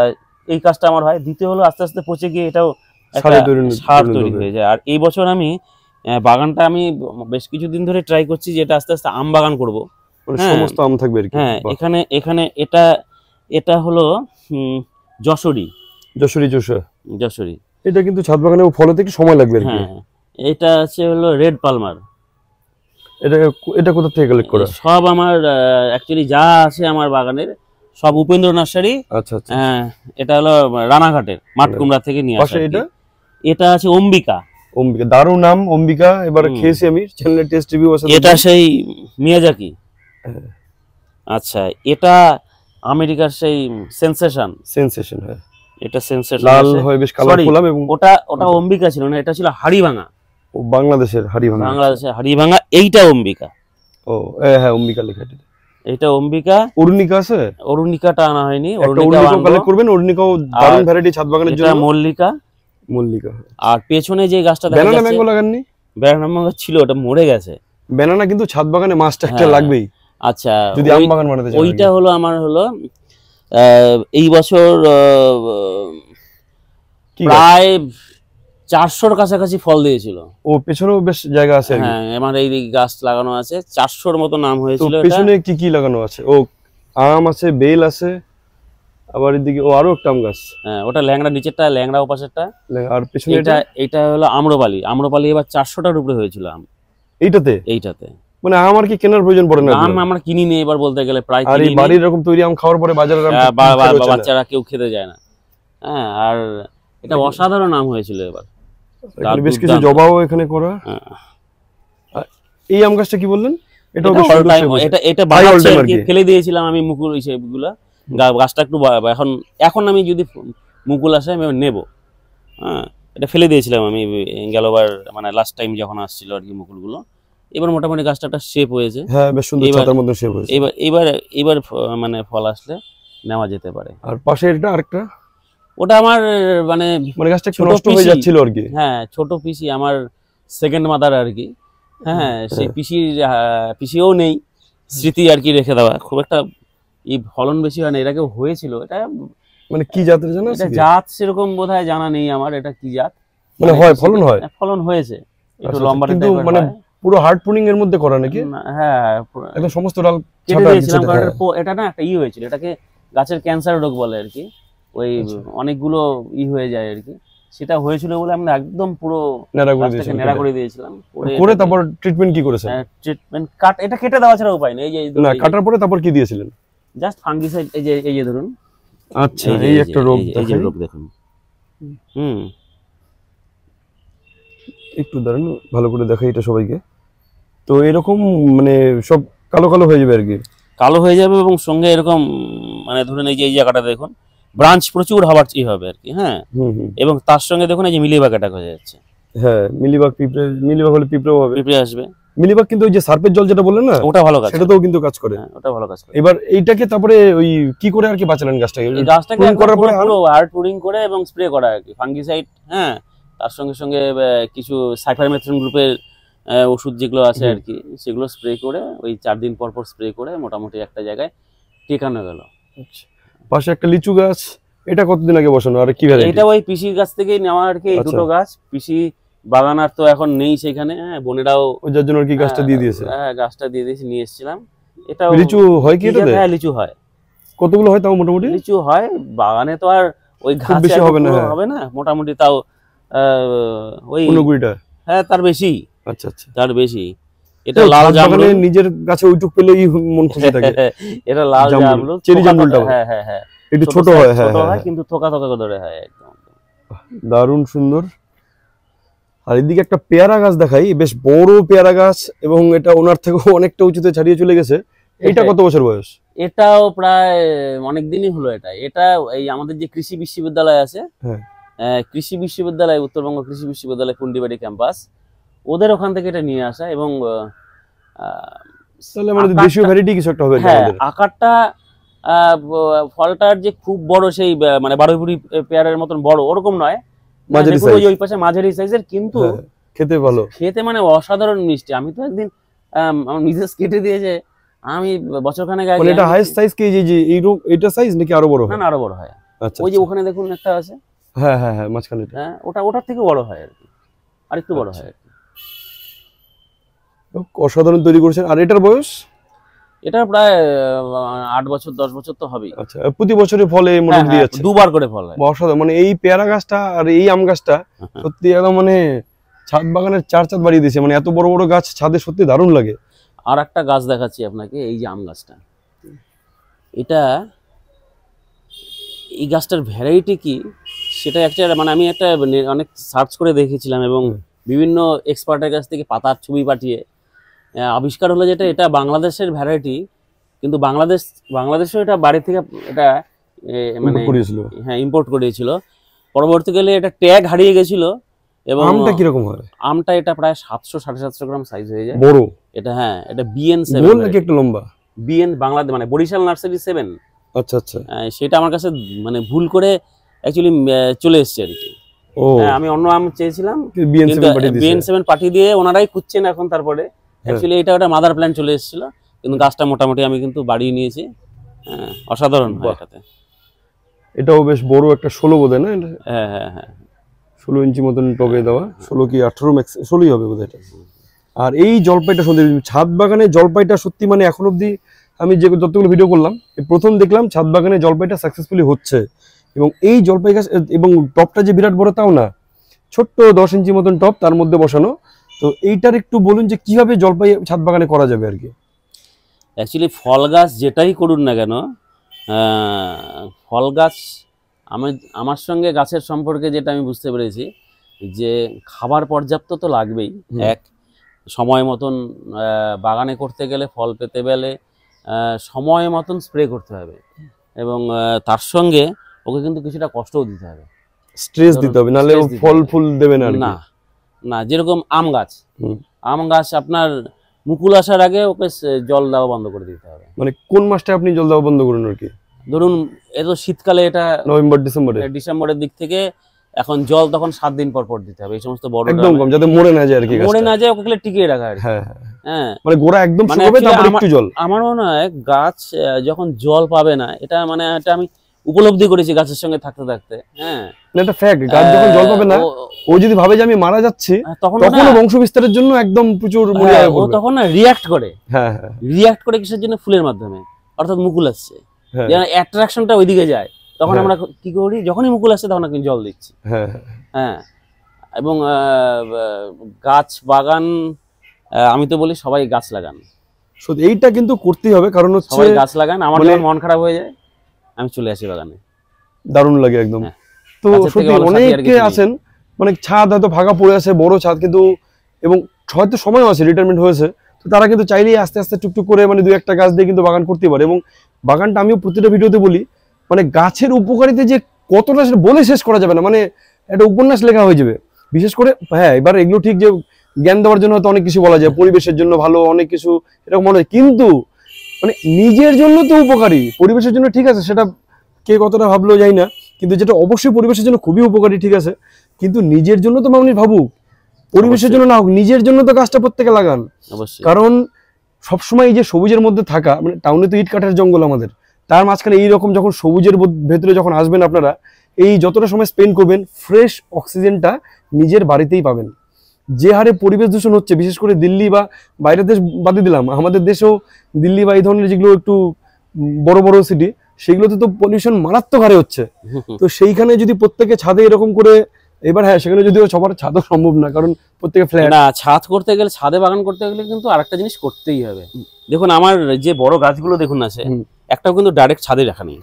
এই কাজটা আমার হয়। দ্বিতীয় হলো আস্তে আস্তে পচে গিয়ে এটাও একটা সার তৈরি হয়ে যায়। আর এই বছর আমি বাগানটা আমি বেশ কিছুদিন ধরে ট্রাই করছি যে এটা আস্তে আস্তে আম বাগান করব, মানে হ্যাঁ। সমস্ত আম থাকবে আর কি। হ্যাঁ, বাহ। এখানে এখানে এটা এটা হলো যশোরী। যশোরী চষা। যশোরী। এটা কিন্তু ছাদ বাগানে ফলতে একটু সময় লাগবে আর কি। হ্যাঁ, এটা আছে হলো রেড পালমার। এটা এটা কোথা থেকে কালেক্ট করা? সব আমার অ্যাকচুয়ালি যা আছে আমার বাগানের সব উপেন্দ্র নার্সারি। আচ্ছা আচ্ছা। এটা হলো রানাঘাটের মাঠকুমড়া থেকে নিয়ে আসা। পাশে এটা এটা আছে অম্বিকা। অম্বিকা, দারুণ নাম অম্বিকা। এবার খেয়েছি আমি, চ্যানেলে টেস্ট রিভিউ আছে। এটা সেই মিয়াজাকি। আচ্ছা, এটা আমেরিকার সেই সেনসেশন। সেনসেশন, হ্যাঁ। এটা সেনসেশন লাল হয় বেশ কালারফুল এবং ওটা অম্বিকা ছিল না, এটা ছিল হাড়িভাঙা। ও বাংলাদেশের হাড়িভাঙা। বাংলাদেশের হাড়িভাঙা, এইটা অম্বিকা। ও হ্যাঁ, অম্বিকা লেখা এটা। এটা অম্বিকা। অরুণিকা আছে? অরুণিকাটা আনা হয়নি, অরুণিকা কালেক্ট করবেন। অরুণিকাও দারুণ ভ্যারাইটি ছাদ বাগানের জন্য। এটা মল্লিকা। মল্লিকা। আর পেছনে যে গাছটা দেখা ব্যানানা যাচ্ছে, ম্যাঙ্গো লাগাননি? ব্যানানা ম্যাঙ্গো ছিল, ওটা মরে গেছে। ব্যানানা কিন্তু ছাদ বাগানে মাস্ট একটা লাগবেই। আচ্ছা, যদি আম বাগান বানাতে চান। ওইটা হলো আমার হলো এই বছর প্রায় 400-র কাছাকাছি ফল দিয়েছিল। ও পেছনেও বেশ জায়গা আছে। হ্যাঁ, আমার এই গাছ লাগানো আছে, 400-র মতো নাম হয়েছিল। পেছনে কি কি লাগানো আছে? ও আম আছে, বেল আছে, আবার এদিকে ও আরো একটা আম গাছ। হ্যাঁ, ওটা ল্যাংড়া, নিচেরটা ল্যাংড়া, ওপাশেরটা। আর পেছনে এটা হলো আম্রপালি। আম্রপালি এবার 400টার উপরে হয়েছিল আম এইটাতে। মানে আম আর কি কেনার প্রয়োজন পড়ে না। আম আমরা কিনি নি এবার, বলতে গেলে প্রায় আর এই বাড়ির এরকম তৈরি আম খাওয়ার পরে বাজারে বাচ্চারা কেউ খেতে যায় না। হ্যাঁ, আর এটা অসাধারণ আম হয়েছিল এবার। বেশ কিছু জবাও এখানে করা। এই আম গাছটা কি বললেন? এটা ফেলে দিয়েছিলাম আমি মুকুল হিসেবগুলা। গাছটা একটু এখন আমি যদি মুকুল আসে আমি নেব। হ্যাঁ, এটা ফেলে দিয়েছিলাম আমি গেলবার, মানে লাস্ট টাইম যখন আসছিল আর কি মুকুলগুলো। এবার মোটামুটি গাছটা একটা শেপ হয়েছে। হ্যাঁ, বেশ সুন্দর ছাতার মতো শেপ হয়েছে। এবার মানে ফল আসলে নেওয়া যেতে পারে। আর পাশে এটা আরেকটা, ওটা আমার মানে গাছটা একটু নষ্ট হয়ে যাচ্ছিল আর কি। হ্যাঁ, ছোট পিসি, আমার সেকেন্ড মাদার আর কি। হ্যাঁ, সেই পিসিও নেই, স্মৃতি আর কি রেখে দেওয়া। খুব একটা ফলন বেশি হয় না, এর আগেও হয়েছিল। এটা মানে কি জাতের জানা আছে? জাত সেরকম বোধহয় জানা নেই আমার, এটা কি জাত। মানে হয় ফলন হয়েছে একটু লম্বা, কিন্তু মানে পুরো হার্ড প্রুনিং এর মধ্যে করা নাকি? হ্যাঁ, একদম সমস্ত ডাল কেটে দিয়েছিলাম, কারণ এটা না একটা হয়েছিল, এটাকে গাছের ক্যান্সার রোগ বলে আর কি। ওই অনেকগুলো হয়ে যায় আর কি, সেটা হয়েছিল বলে আমরা একদম পুরো নেড়া করে দিয়েছিলাম। করে তারপর ট্রিটমেন্ট কি করেছেন? ট্রিটমেন্ট এটা কেটে দেওয়া ছাড়া উপায় নেই। এই যে না, কাটার পরে তারপর কি দিয়েছিলেন? Just fungicide. এই যে ধরুন। আচ্ছা, এই একটা রোগ, এই যে রোগ দেখুন। একটু দাঁড়ান, ভালো করে দেখাই এটা সবাইকে। তো এরকম মানে সব কালো কালো হয়ে যাবে আর কি। কালো হয়ে যাবে, এবং সঙ্গে এরকম মানে ধরুন এই যে এই জায়গাটা দেখুন, ব্রাঞ্চ প্রচুর হবার হবে আর কি। হ্যাঁ, এবং তার সঙ্গে দেখুন এই যে মিলিবাগ অ্যাটাক হয়ে যাচ্ছে। হ্যাঁ, মিলিবাগ হলে পিঁপড়েও হবে। পিঁপড়ে আসবে। মিলিবাগ কিন্তু ওই যে সার্পের জল যেটা বললেন না, ওটা ভালো কাজ, সেটাতেও কিন্তু কাজ করে। ওটা ভালো কাজ করে। এবার এইটাকে তারপরে ওই কি করে আর কি বাঁচালেন গাছটাকে? গাছটাকে করার পরে পুরো হার্ড প্রুনিং করে এবং স্প্রে করা আর কি, ফাঙ্গিসাইড। হ্যাঁ, তার সঙ্গে সঙ্গে কিছু সাইপারমেথ্রিন গ্রুপের ওষুধ যেগুলো আছে আর কি, সেগুলো স্প্রে করে ওই 4 দিন পর স্প্রে করে মোটামুটি একটা জায়গায় টেকানো গেল। পাশে একটা লিচু গাছ, এটা কতদিন আগে বসানো? আর কি ভ্যারাইটি? এটা ওই পিসির গাছ থেকেই নেওয়া আর কি। এই দুটো গাছ পিসি বাগান আর তো এখন নেই সেখানে। হ্যাঁ, বোনেরাও যার জন্য আর কি গাছটা দিয়ে দিয়েছে। হ্যাঁ, গাছটা দিয়ে দিয়েছি, নিয়ে এসেছিলাম। এটা লিচু হয় কি এটাতে? হ্যাঁ, লিচু হয়। কতগুলো হয় তাও মোটামুটি? লিচু হয় বাগানে তো আর ওই গাছ বেশি হবে না, মোটামুটি তাও ওই 15-20টা। হ্যাঁ, তার বেশি। আচ্ছা আচ্ছা, তার বেশি। এটা লাল জামরুল, নিজের গাছে ওইটুক পেলেই মন খুশি থাকে। এটা লাল জামরুল, চেরি জামরুলটা। হ্যাঁ হ্যাঁ হ্যাঁ, একটু ছোট হয়। হ্যাঁ, কিন্তু থোকা থোকা ধরে হয় একদম। দারুণ সুন্দর। আর এদিকে একটা পেয়ারা গাছ দেখাই, বেশ বড় পেয়ারা গাছ, এবং এটা ওনার থেকে অনেকটা উঁচুতে ছাড়িয়ে চলে গেছে। এটা কত বছর বয়স? এটাও প্রায় অনেক দিনই হলো। এটা এই আমাদের যে কৃষি বিশ্ববিদ্যালয় আছে, কৃষি বিশ্ববিদ্যালয়, উত্তরবঙ্গ কৃষি বিশ্ববিদ্যালয় কুন্ডিবাড়ি ক্যাম্পাস, ওদের ওখান থেকে এটা নিয়ে আসা। এবং তাহলে আমাদের দেশীয় ভ্যারাইটি কিছু একটা হবে। হ্যাঁ, আকারটা ফলটার যে খুব বড় সেই মানে 12 ভরি পেয়ারের মতন বড় ওরকম নয়, ওই পাশে মাঝারি সাইজের, কিন্তু খেতে ভালো, খেতে মানে অসাধারণ মিষ্টি। আমি তো একদিন আমার মিসেস কেটে দিয়েছে, আমি বছরখানেক আগে। এটা হাইস্ট সাইজ কি যে এইটা সাইজ নাকি আরো বড় হয়? না, আরো বড় হয়। আচ্ছা, ওই যে ওখানে দেখুন একটা আছে। হ্যাঁ হ্যাঁ হ্যাঁ, মাঝখানে। হ্যাঁ, ওটার থেকে বড় হয় আর কি, আরেকটু বড় হয় আর কি। অসাধারণ তৈরি করেছেন। আর এটার বয়স? এটা প্রায় 8 বছর 10 বছর তো হবেই। আচ্ছা, প্রতি বছরে ফলে মোটামুটি যাচ্ছে? দুবার করে ফল হয়। অসাধারণ, মানে এই পেয়ারা গাছটা আর এই আম গাছটা সত্যি একদম মানে ছাদ বাগানের 4 চাঁদ বাড়িয়ে দিয়েছে, মানে এত বড় বড় গাছ ছাদে সত্যি দারুণ লাগে। আর একটা গাছ দেখাচ্ছি আপনাকে, এই যে আম গাছটা, এটা এই গাছটার ভ্যারাইটি কি সেটা একটা মানে আমি একটা অনেক সার্চ করে দেখেছিলাম এবং বিভিন্ন এক্সপার্টের কাছ থেকে পাতার ছবি পাঠিয়ে আবিষ্কার হলো যেটা এটা বাংলাদেশের ভ্যারাইটি, কিন্তু বাংলাদেশেও এটা বাড়ি থেকে এটা মানে হ্যাঁ ইম্পোর্ট করিয়েছিল। পরবর্তীকালে এটা ট্যাগ হারিয়ে গেছিল। এবং আমটা কিরকম হয়? আমটা এটা প্রায় 700-750 গ্রাম সাইজ হয়ে যায়, বড় এটা। হ্যাঁ, এটা BN7 গোল নাকি একটু লম্বা? BN বাংলাদেশ মানে বরিশাল নার্সারি 7। আচ্ছা আচ্ছা, সেটা আমার কাছে মানে ভুল করে অ্যাকচুয়ালি চলে এসেছে আর কি। আমি অন্য আম চেয়েছিলাম, BN7 পাঠিয়ে দিয়ে ওনারাই খুঁজছেন এখন। তারপরে অ্যাকচুয়ালি এটা ওটা মাদার প্ল্যান্ট চলে এসেছিল, কিন্তু গাছটা মোটামুটি আমি কিন্তু বাড়িয়ে নিয়েছি। অসাধারণ হয় এটাতে। এটাও বেশ বড় একটা 16 বোধহয় না? হ্যাঁ হ্যাঁ হ্যাঁ, 16 ইঞ্চি মতন টবে দেওয়া, 16 কি 18 ম্যাক্স 16ই হবে বোধহয় এটা। আর এই জলপাইটা সত্যি ছাদ বাগানে জলপাইটা সত্যি মানে এখন অবধি আমি যে যতগুলো ভিডিও করলাম প্রথম দেখলাম ছাদ বাগানে জলপাইটা সাকসেসফুলি হচ্ছে। এবং এই জলপাই গাছ এবং টবটা যে বিরাট বড় তাও না, ছোট্ট 10 ইঞ্চি মতন টব, তার মধ্যে বসানো। তো এইটার একটু বলুন যে কিভাবে জলপাই ছাদ বাগানে করা যাবে আর কি। অ্যাকচুয়ালি ফল গাছ যেটাই করুন না কেন, ফল গাছ আমার সঙ্গে গাছের সম্পর্কে যেটা আমি বুঝতে পেরেছি যে খাবার পর্যাপ্ত তো লাগবেই। এক, সময় মতন বাগানে করতে গেলে, ফল পেতে গেলে সময় মতন স্প্রে করতে হবে এবং তার সঙ্গে ওকে কিন্তু কিছুটা কষ্টও দিতে হবে, স্ট্রেস দিতে হবে, নাহলে ফল ফুল দেবে না। না যেরকম আম গাছ আপনার মুকুল আসার আগে ওকে জল দেওয়া বন্ধ করে দিতে হবে। মানে কোন মাসটা আপনি জল দেওয়া বন্ধ করুন আর কি? ধরুন এত শীতকালে এটা নভেম্বর ডিসেম্বরের দিক থেকে এখন জল তখন 7 দিন পর পর দিতে হবে। এই সমস্ত বড় একদম কম, যাতে মরে না যায় আর কি, মরে না যায়, ওকে টিকিয়ে রাখা আর কি। হ্যাঁ, মানে গোড়া একদম শুকাবে, তারপর একটু জল। আমার মনে হয় গাছ যখন জল পাবে না, এটা মানে এটা আমি উপলব্ধি করেছি গাছের সঙ্গে থাকতে থাকতে। হ্যাঁ, এটা ফ্যাক্ট। গাছ যখন জল পাবে না, ও যদি ভাবে যে আমি মারা যাচ্ছি, তখন বংশ বিস্তারের জন্য একদম প্রচুর ও তখন না রিঅ্যাক্ট করে। হ্যাঁ, রিঅ্যাক্ট করে কিসের জন্য? ফুলের মাধ্যমে, অর্থাৎ মুকুল আসছে, যেন অ্যাট্রাকশনটা ওইদিকে যায়। তখন আমরা কি করি, যখনই মুকুল আসছে তখন আমি জল দিচ্ছি। হ্যাঁ, এবং গাছ বাগান আমি তো বলি সবাই গাছ লাগান। সত্যি এইটা কিন্তু করতেই হবে, কারণ হচ্ছে সবাই গাছ লাগান। আমার যখন মন খারাপ হয়ে যায় আমি চলে আসি বাগানে, দারুণ লাগে একদম। তো সত্যি অনেকে আছেন মানে ছাদ হয়তো ভাঙা পড়ে আছে, বড় ছাদ, কিন্তু এবং হয়তো সময় আছে, রিটায়ারমেন্ট হয়েছে, তো তারা কিন্তু চাইলেই আস্তে আস্তে টুকটুক করে মানে 2-1টা গাছ দিয়ে কিন্তু বাগান করতে পারে। এবং বাগানটা আমিও প্রতিটা ভিডিওতে বলি, মানে গাছের উপকারিতা যে কতটা সেটা বলে শেষ করা যাবে না, মানে একটা উপন্যাস লেখা হয়ে যাবে। বিশেষ করে হ্যাঁ, এবার এগুলো ঠিক যে জ্ঞান দেওয়ার জন্য হয়তো অনেক কিছু বলা যায়, পরিবেশের জন্য ভালো, অনেক কিছু এরকম মনে হয়, কিন্তু মানে নিজের জন্য তো উপকারী, পরিবেশের জন্য ঠিক আছে, সেটা কে কতটা ভাবলো যাই না, কিন্তু যেটা অবশ্যই পরিবেশের জন্য খুবই উপকারী ঠিক আছে, কিন্তু নিজের জন্য তো মানুষ ভাবুক, পরিবেশের জন্য না হোক, নিজের জন্য তো গাছটা প্রত্যেকে লাগান। কারণ সবসময় এই যে সবুজের মধ্যে থাকা, মানে টাউনে তো ইট কাঠের জঙ্গল আমাদের, তার মাঝখানে এইরকম যখন সবুজের ভেতরে যখন আসবেন আপনারা, এই যতটা সময় স্পেন্ড করবেন, ফ্রেশ অক্সিজেনটা নিজের বাড়িতেই পাবেন। যে হারে পরিবেশ দূষণ হচ্ছে, বিশেষ করে দিল্লি বা বাইরের দেশ বাদে দিলাম, আমাদের দেশেও দিল্লি বা এই ধরনের যেগুলো একটু বড় বড় সিটি, সেগুলোতে তো পলিউশন মারাত্মক হারে হচ্ছে। তো সেইখানে যদি প্রত্যেকে ছাদে এরকম করে, এবার হ্যাঁ সেখানে যদিও সবার ছাদও সম্ভব না, কারণ প্রত্যেকে ফ্ল্যাট। না, ছাদ করতে গেলে, ছাদে বাগান করতে গেলে কিন্তু আরেকটা জিনিস করতেই হবে। দেখুন আমার যে বড় গাছগুলো দেখুন আছে, একটাও কিন্তু ডাইরেক্ট ছাদে রাখা নেই।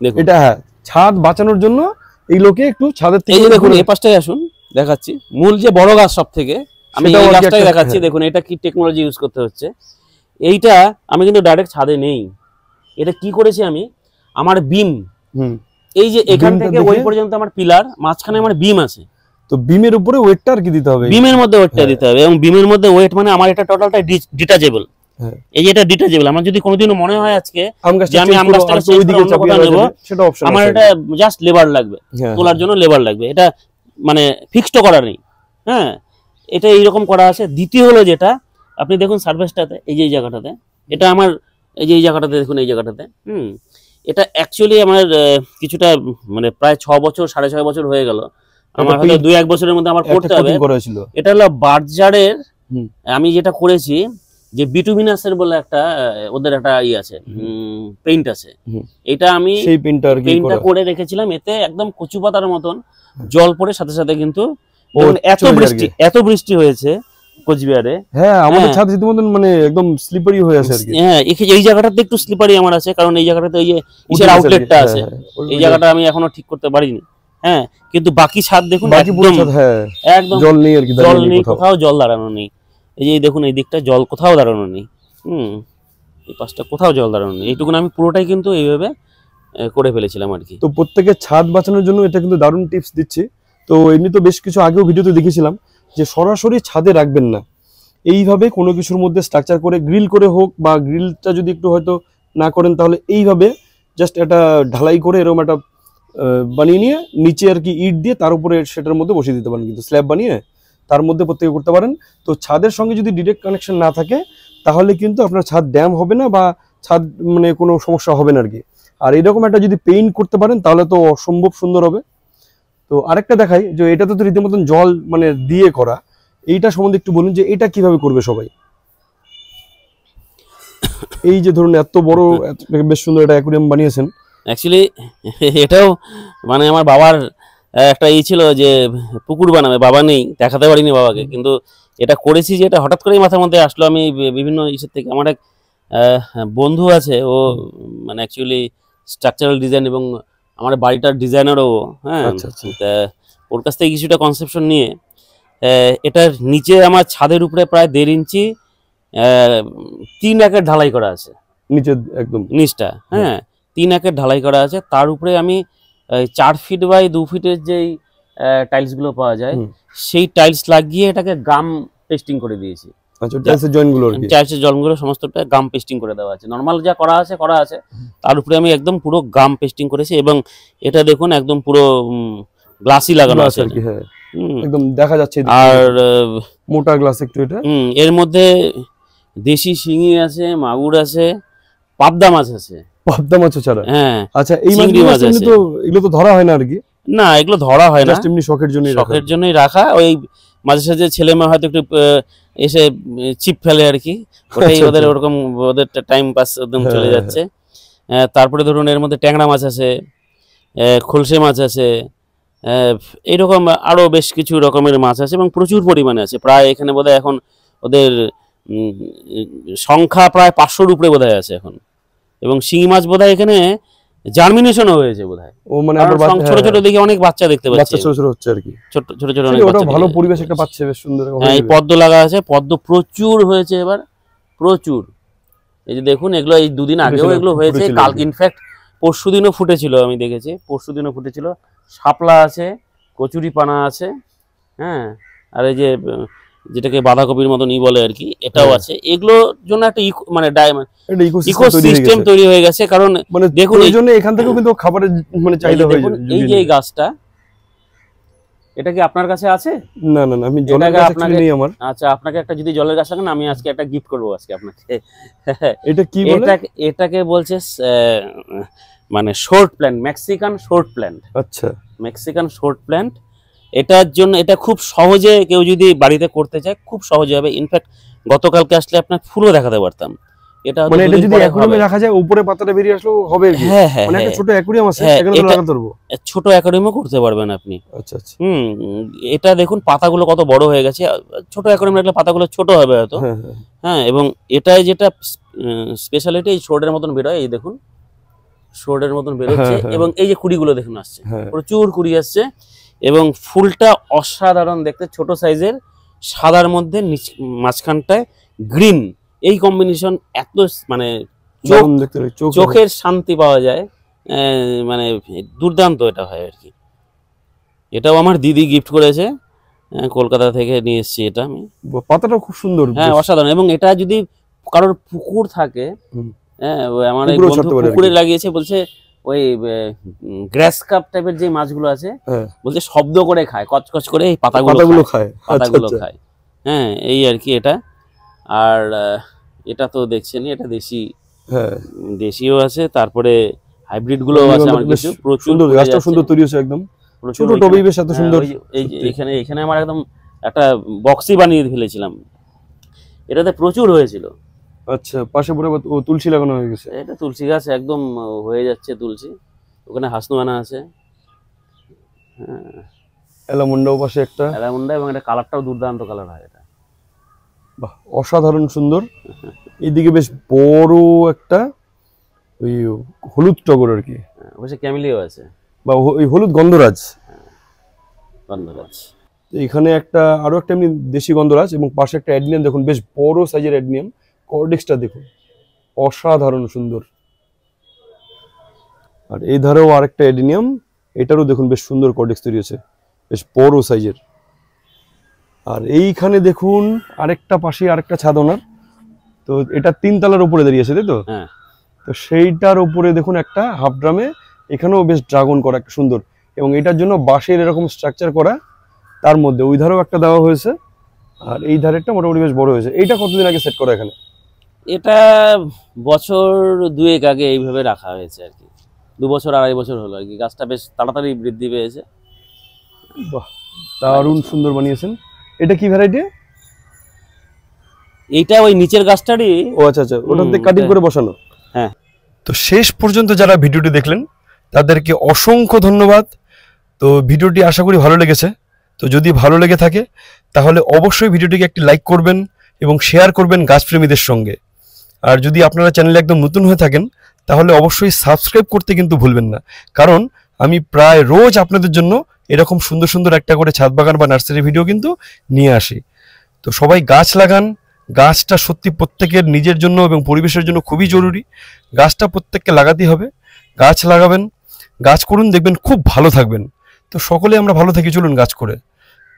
দেখুন এটা হ্যাঁ, ছাদ বাঁচানোর জন্য এই লোকে একটু ছাদের থেকে, দেখুন এই পাশটাই আসুন দেখাচ্ছি, মূল যে বড় গাছ সব থেকে আমি এই গাছটাই দেখাচ্ছি। দেখুন এটা কি টেকনোলজি ইউজ করতে হচ্ছে। এইটা আমি কিন্তু ডাইরেক্ট ছাদে নেই, এটা কি করেছি আমি, আমার বিম, এই যে এখান থেকে ওই পর্যন্ত আমার পিলার, মাঝখানে আমার বিম আছে, তো বিমের উপরে ওয়েটটা আর কি দিতে হবে, বিমের মধ্যে ওয়েটটা দিতে হবে। এবং বিমের মধ্যে ওয়েট মানে আমার এটা টোটালটাই ডিটাচেবল। এই যে এটা ডিটাচেবল, আমার যদি কোনোদিনও মনে হয় আজকে যে আমি আম গাছটা ওইদিকে চাপিয়ে নেব, সেটা অপশন, আমার এটা জাস্ট লেবার লাগবে, তোলার জন্য লেবার লাগবে, এটা মানে ফিক্সড করা নেই। হ্যাঁ, এটা এইরকম করা আছে। দ্বিতীয় হলো যেটা আপনি দেখুন সারফেসটাতে, এই যে এই জায়গাটাতে, এটা আমার এই যে এই জায়গাটাতে দেখুন, এই জায়গাটাতে এটা অ্যাকচুয়ালি আমার কিছুটা মানে প্রায় 6 বছর 6.5 বছর হয়ে গেল, আমার হয়তো 2-1 বছরের মধ্যে আমার করতে হবে। এটা হলো বার্জারের, আমি যেটা করেছি যে বিটুমিনাসের বলে একটা ওদের একটা আছে, পেইন্ট আছে। এটা আমি সেই পেইন্টটা করে রেখেছিলাম, এতে একদম কচু পাতার মতন জল পড়ে সাথে সাথে কিন্তু এত বৃষ্টি হয়েছে কোচবিহারে। হ্যাঁ, আমাদের ছাদ রীতিমতন মানে একদম স্লিপারি হয়ে আছে আর কি। হ্যাঁ, এই জায়গাটাতে একটু স্লিপারি আমার আছে, কারণ এই জায়গাটাতে ওই যে ইসের আউটলেটটা আছে, এই জায়গাটা আমি এখনো ঠিক করতে পারিনি। হ্যাঁ, কিন্তু বাকি ছাদ দেখুন একদম জল নেই আর কি, জল নেই, কোথাও জল দাঁড়ানো নেই। এই যে দেখুন এই দিকটা জল কোথাও দাঁড়ানো নেই, এই পাশটা কোথাও জল দাঁড়ানো নেই। এইটুকুন আমি পুরোটাই কিন্তু এইভাবে করে ফেলেছিলাম আর কি। তো প্রত্যেকের ছাদ বাঁচানোর জন্য এটা কিন্তু দারুণ টিপস দিচ্ছি। তো এমনি তো বেশ কিছু আগেও ভিডিওতে দেখেছিলাম যে সরাসরি ছাদে রাখবেন না, এইভাবে কোনো কিছুর মধ্যে স্ট্রাকচার করে গ্রিল করে হোক, বা গ্রিলটা যদি একটু হয়তো না করেন তাহলে এইভাবে জাস্ট একটা ঢালাই করে এরকম একটা বানিয়ে নিয়ে নিচে আর কি ইট দিয়ে তার উপরে সেটার মধ্যে বসিয়ে দিতে পারেন, কিন্তু স্ল্যাব বানিয়ে তার মধ্যে প্রত্যেকে করতে পারেন। তো ছাদের সঙ্গে যদি ডিরেক্ট কানেকশন না থাকে তাহলে কিন্তু আপনার ছাদ ড্যাম হবে না, বা ছাদ মানে কোনো সমস্যা হবে না আর কি। আর এরকম একটা যদি পেইন্ট করতে পারেন তাহলে তো অসম্ভব সুন্দর হবে। তো আরেকটা দেখাই, যে এটাতে তো রীতিমতন জল মানে দিয়ে করা, এইটা সম্বন্ধে একটু বলুন যে এটা কিভাবে করবে সবাই। এই যে ধরুন এত বড় বেশ সুন্দর একটা অ্যাকুয়ারিয়াম বানিয়েছেন। অ্যাকচুয়ালি এটাও মানে আমার বাবার একটা ছিল যে পুকুর বানাবে, বাবা নেই, দেখাতে পারিনি বাবাকে, কিন্তু এটা করেছি যে এটা হঠাৎ করেই মাথার মধ্যে আসলো। আমি বিভিন্ন ইসের থেকে, আমার এক বন্ধু আছে, ও মানে অ্যাকচুয়ালি স্ট্রাকচারাল ডিজাইন এবং আমার বাড়িটার ডিজাইনারও। হ্যাঁ, তা ওর কাছ থেকে কিছুটা কনসেপশন নিয়ে এটার নিচে আমার ছাদের উপরে প্রায় 1.5 ইঞ্চি 3 একের ঢালাই করা আছে নিচে, একদম নিচটা। হ্যাঁ, 3 একের ঢালাই করা আছে। তার উপরে আমি 4 ফিট বাই 2 ফিটের যেই টাইলস গুলো পাওয়া যায় সেই টাইলস লাগিয়ে এটাকে গাম পেস্টিং করে দিয়েছি। আচ্ছা, টাইলসের জয়েন্টগুলো সমস্তটা গাম পেস্টিং করে দেওয়া আছে। নর্মাল যা করা আছে তার উপরে আমি একদম পুরো গাম পেস্টিং করেছি, এবং এটা দেখুন একদম পুরো গ্লাসই লাগানো আছে, একদম দেখা যাচ্ছে। আর মোটা গ্লাস একটু এটা। এর মধ্যে দেশি শিঙি আছে, মাগুর আছে, পাবদা মাছ আছে। পাবদা মাছও ছাড়া? হ্যাঁ। আচ্ছা, এই মাছ তো এগুলো তো ধরা হয় না আর কি? না, এগুলো ধরা হয় না, জাস্ট এমনি শখের জন্যই রাখা। ওই মাঝে সাঝে ছেলে মেয়ে হয়তো একটু এসে চিপ ফেলে আর কি, ওটাই ওদের ওরকম ওদের টাইম পাস একদম চলে যাচ্ছে। তারপরে ধরুন এর মধ্যে ট্যাংরা মাছ আছে, খলসে মাছ আছে, এইরকম আরো বেশ কিছু রকমের মাছ আছে এবং প্রচুর পরিমাণে আছে। প্রায় এখানে বোধহয় এখন ওদের সংখ্যা প্রায় 500-র উপরে বোধহয় আছে এখন। এবং শিঙি মাছ বোধহয় এখানে জার্মিনেশনও হয়েছে বোধহয়। ও মানে ছোট ছোট দেখে অনেক বাচ্চা দেখতে পাচ্ছি, ছোট ছোট হচ্ছে আর কি, ছোট ছোট অনেক বাচ্চা। ভালো পরিবেশ একটা পাচ্ছে, বেশ সুন্দর। হ্যাঁ, এই পদ্ম লাগা আছে, পদ্ম প্রচুর হয়েছে এবার, প্রচুর। এই যে দেখুন, এগুলো এই 2 দিন আগেও এগুলো হয়েছে, কালকে ইনফ্যাক্ট পরশুদিনও ফুটেছিল, আমি দেখেছি পরশুদিনও ফুটেছিল। শাপলা আছে, কচুরি পানা আছে, হ্যাঁ, আর এই যে যেটাকে বাঁধাকপির মতন বলে আর কি, এটাও আছে। এগুলোর জন্য একটা মানে ইকোসিস্টেম তৈরি হয়ে গেছে। কারণ মানে দেখুন এই জন্য এখান থেকেও কিন্তু খাবারের মানে চাহিদা হয়ে যায়। এই যে এই গাছটা, এটা কি আপনার কাছে আছে? না না না, আমি জলের গাছ নেই আমার। আচ্ছা, আপনাকে একটা যদি জলের গাছ থাকে না, আমি আজকে একটা গিফট করব আজকে আপনাকে। এটা কি বলে? এটাকে বলছে মানে short plant, Mexican short plant. আচ্ছা, মেক্সিকান শর্ট প্ল্যান্ট। এটার জন্য এটা খুব সহজে কেউ যদি বাড়িতে করতে চায় খুব সহজে হবে। ইনফ্যাক্ট গতকালকে আসলে আপনার ফুলও দেখাতে পারতাম। এটা মানে এটা যদি অ্যাকুয়ারিয়ামে রাখা যায়, উপরে পাতাটা বেরিয়ে আসলো হবে। হ্যাঁ হ্যাঁ, মানে একটা ছোট অ্যাকুয়ারিয়াম আছে, সেখানে তো লাগাতে পারবো। ছোট অ্যাকুয়ারিয়ামও করতে পারবেন আপনি। আচ্ছা আচ্ছা। এটা দেখুন পাতাগুলো কত বড় হয়ে গেছে। ছোট অ্যাকুয়ারিয়ামে রাখলে পাতাগুলো ছোট হবে হয়তো। হ্যাঁ, এবং এটাই যেটা স্পেশালিটি, এই শোর্ডের মতন বেরোয়, এই দেখুন শোর্ডের মতন বেরোচ্ছে। এবং এই যে কুড়িগুলো দেখুন আসছে, প্রচুর কুড়ি আসছে, এবং ফুলটা অসাধারণ দেখতে, ছোট সাইজের, সাদার মধ্যে মাঝখানটায় গ্রিন। এই কম্বিনেশন এত মানে চোখের শান্তি পাওয়া যায়, মানে দুর্দান্ত এটা হয় আর কি। এটাও আমার দিদি গিফট করেছে, কলকাতা থেকে নিয়ে এসেছি এটা আমি। পাতাটা খুব সুন্দর, হ্যাঁ অসাধারণ। এবং এটা যদি কারোর পুকুর থাকে, হ্যাঁ আমার এই বন্ধু পুকুরে লাগিয়েছে, বলছে ওই গ্রাস কাপ টাইপের যে মাছগুলো আছে, বলছে শব্দ করে খায়, কচকচ করে এই পাতাগুলো খায়। হ্যাঁ, এই আর কি এটা। আর এটা তো দেখছেনই, এটা দেশি, দেশিও আছে, তারপরে হাইব্রিড গুলো আছে আমার কিছু। প্রচুর গাছটা সুন্দর তৈরি হয়েছে, একদম ছোট টবেই বেশ এত সুন্দর। এই যে এখানে আমার একদম একটা বক্সই বানিয়ে ফেলেছিলাম। এটাতে প্রচুর হয়েছিল। আচ্ছা, পাশে পুরো তুলসী লাগানো হয়ে গেছে। এটা তুলসী গাছ একদম হয়ে যাচ্ছে তুলসী। ওখানে হাসনুয়ানা আছে, হ্যাঁ, এলামুন্ডাও পাশে একটা। অ্যালামুন্ডা, এবং এটা কালারটাও দুর্দান্ত কালার হয় এটা। বাহ, অসাধারণ সুন্দর। এইদিকে বেশ বড় একটা ওই হলুদ টগর আর কি, অবশ্যই ক্যামেলিও আছে, বা ওই হলুদ গন্ধরাজ। গন্ধরাজ। এখানে একটা আরো একটা এমনি দেশি গন্ধরাজ, এবং পাশে একটা অ্যাডনিয়াম দেখুন, বেশ বড় সাইজের অ্যাডনিয়াম। কর্ডেক্সটা দেখুন, অসাধারণ সুন্দর। আর এই ধারেও আরেকটা অ্যাডনিয়াম, এটারও দেখুন বেশ সুন্দর কর্ডেক্স তৈরি হয়েছে, বেশ বড় সাইজের। আর এইখানে দেখুন আরেকটা পাশে আরেকটা ছাদ ওনার, তো এটা 3 তলার উপরে দাঁড়িয়েছে, তাই তো? হ্যাঁ, তো সেইটার উপরে দেখুন একটা হাফ ড্রামে, এখানেও বেশ ড্রাগন করা একটা সুন্দর, এবং এটার জন্য বাঁশের এরকম স্ট্রাকচার করা, তার মধ্যে ওই ধারেও একটা দেওয়া হয়েছে। আর এই ধারেরটা মোটামুটি বেশ বড় হয়েছে। এইটা কতদিন আগে সেট করা এখানে? এটা বছর 2 আগে এইভাবে রাখা হয়েছে আর কি, 2 বছর 2.5 বছর হলো আর কি। গাছটা বেশ তাড়াতাড়ি বৃদ্ধি পেয়েছে। বাহ, দারুণ সুন্দর বানিয়েছেন। এটা কি ভ্যারাইটি? এইটা ওই নিচের গাছটারই। ও আচ্ছা আচ্ছা, ওটার থেকে কাটিং করে বসানো। হ্যাঁ। তো শেষ পর্যন্ত যারা ভিডিওটি দেখলেন তাদেরকে অসংখ্য ধন্যবাদ। তো ভিডিওটি আশা করি ভালো লেগেছে। তো যদি ভালো লেগে থাকে তাহলে অবশ্যই ভিডিওটিকে একটি লাইক করবেন এবং শেয়ার করবেন গাছপ্রেমীদের সঙ্গে। আর যদি আপনারা চ্যানেলে একদম নতুন হয়ে থাকেন তাহলে অবশ্যই সাবস্ক্রাইব করতে কিন্তু ভুলবেন না, কারণ আমি প্রায় রোজ আপনাদের জন্য এরকম সুন্দর সুন্দর একটা করে ছাদ বাগান বা নার্সারি ভিডিও কিন্তু নিয়ে আসি। তো সবাই গাছ লাগান। গাছটা সত্যি প্রত্যেকের নিজের জন্য এবং পরিবেশের জন্য খুবই জরুরি। গাছটা প্রত্যেককে লাগাতেই হবে। গাছ লাগাবেন, গাছ করুন, দেখবেন খুব ভালো থাকবেন। তো সকলে আমরা ভালো থাকি, চলুন গাছ করে।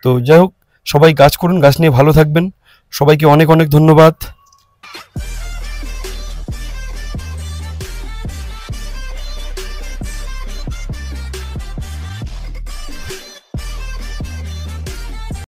তো যাই হোক, সবাই গাছ করুন, গাছ নিয়ে ভালো থাকবেন। সবাইকে অনেক অনেক ধন্যবাদ।